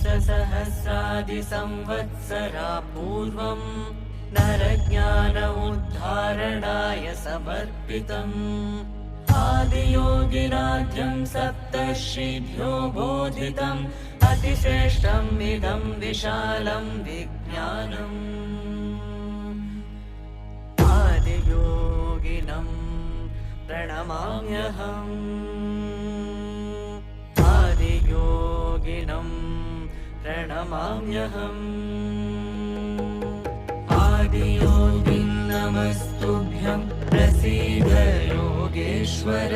सहस्रादिसंवत्सरा पूर्वम् नरज्ञान उद्धारणाय समर्पितम् आदियोगिनाद्यं सप्तर्षिभ्यो बोधितम् अतिश्रेष्ठम् इदं विशालं विज्ञानम् आदियोगिनं प्रणमाम्यहम् आदियोगिनं प्रणमाम्यहम् आदियोगिं नमस्तुभ्यं प्रसीद योगेश्वर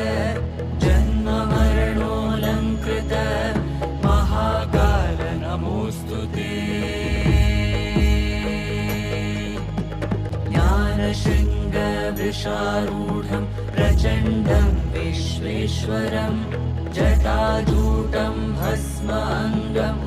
जन्ममरणोऽलङ्कृत महाकाल नमोऽस्तु ते ज्ञानशृङ्गवृषारूढं प्रचण्डं विश्वेश्वरं जटाजूटं भस्माङ्गं